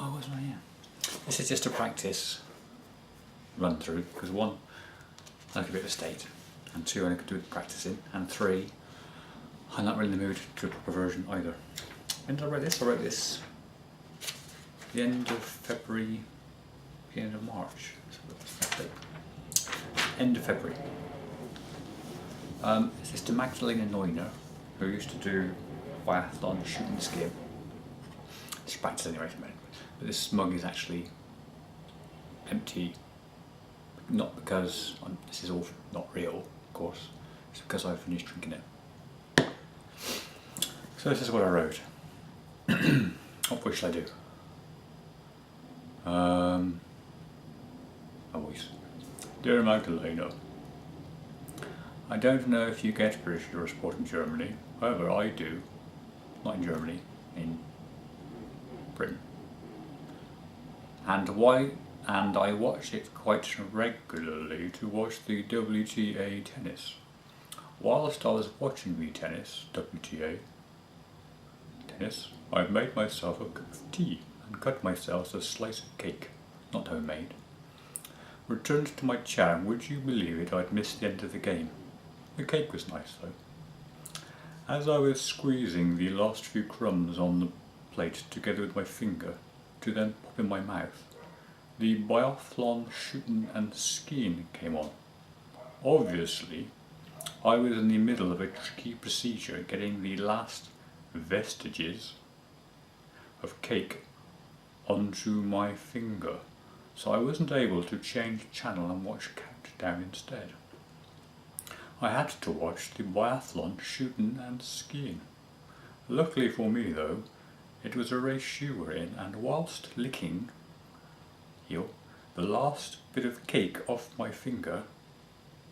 Oh, wasn't I? Yeah. This is just a practice run through, because 1, I like a bit of a state, and 2, I could do the practicing, and 3, I'm not really in the mood to do a proper version either. When did I write this? I wrote this the end of February, the end of March. End of February. This is to Magdalena Neuner, who used to do biathlon shooting skiing. It's practice anyway, but this mug is actually empty, not because this is all not real, of course, it's because I finished drinking it. So this is what I wrote. What shall I do? A voice. Dear Magdalena, I don't know if you get British Eurosport in Germany, however I do, not in Germany, in Britain. And I watch it quite regularly to watch the WTA tennis. Whilst I was watching the tennis, WTA tennis, I made myself a cup of tea and cut myself a slice of cake, not homemade. Returned to my chair, and would you believe it, I'd missed the end of the game. The cake was nice though. As I was squeezing the last few crumbs on the plate together with my finger to then pop in my mouth, the biathlon shooting and skiing came on. Obviously, I was in the middle of a tricky procedure getting the last vestiges of cake onto my finger, so I wasn't able to change channel and watch Countdown instead. I had to watch the biathlon shooting and skiing. Luckily for me though, it was a race you were in, and whilst licking the last bit of cake off my finger,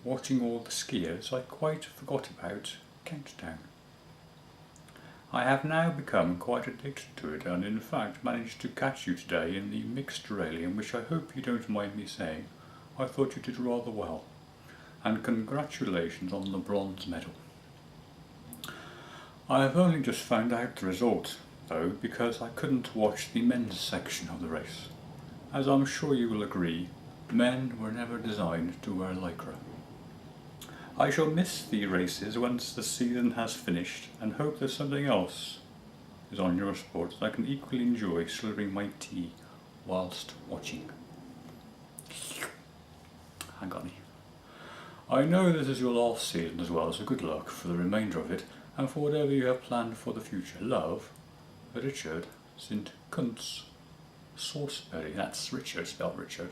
watching all the skiers, I quite forgot about Countdown. I have now become quite addicted to it, and in fact managed to catch you today in the mixed relay, in which I hope you don't mind me saying I thought you did rather well, and congratulations on the bronze medal. I have only just found out the result though, because I couldn't watch the men's section of the race. As I'm sure you will agree, men were never designed to wear lycra. I shall miss the races once the season has finished, and hope that something else is on Eurosport that I can equally enjoy slurring my tea whilst watching. Hang on. I know this is your last season as well, so good luck for the remainder of it, and for whatever you have planned for the future. Love, Richard St. Kuntz Salisbury. That's Richard spelled Richard.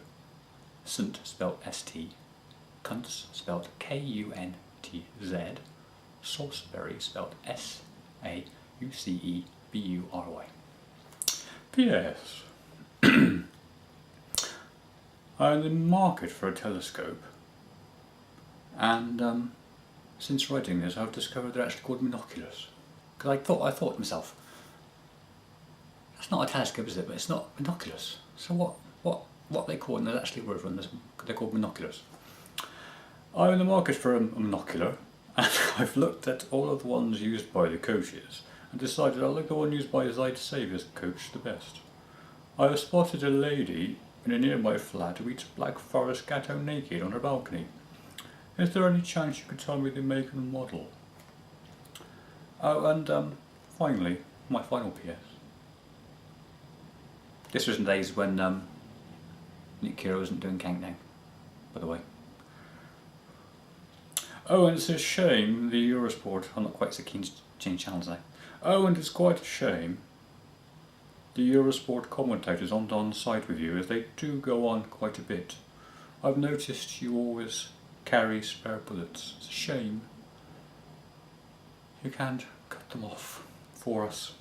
St spelled S-T. Kuntz spelled K-U-N-T-Z. Salisbury spelled S-A-U-C-E-B-U-R-Y. P.S. I'm in the market for a telescope, and since writing this I've discovered they're actually called binoculars. Because I thought to myself, that's not a telescope, is it? But it's not binoculars. So what they call, and there's actually a word for them, they're called binoculars. I'm in the market for a monocular, and I've looked at all of the ones used by the coaches and decided I like the one used by Zaid Saviour's coach the best. I have spotted a lady in a nearby flat who eats black forest gateau naked on her balcony. Is there any chance you could tell me the make and model? Oh, and finally, my final PS. This was in the days when Nick Kira wasn't doing Countdown, by the way. Oh, and it's a shame the Eurosport, I'm not quite so keen to change channels now. Oh, and it's quite a shame the Eurosport commentators aren't on side with you, as they do go on quite a bit. I've noticed you always carry spare bullets. It's a shame you can't cut them off for us.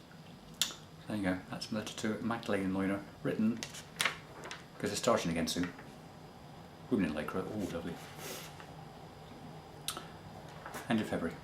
There you go, that's my letter to Magdalena Neuner, written, because it's starting again soon. Women in Lycra, oh lovely. End of February.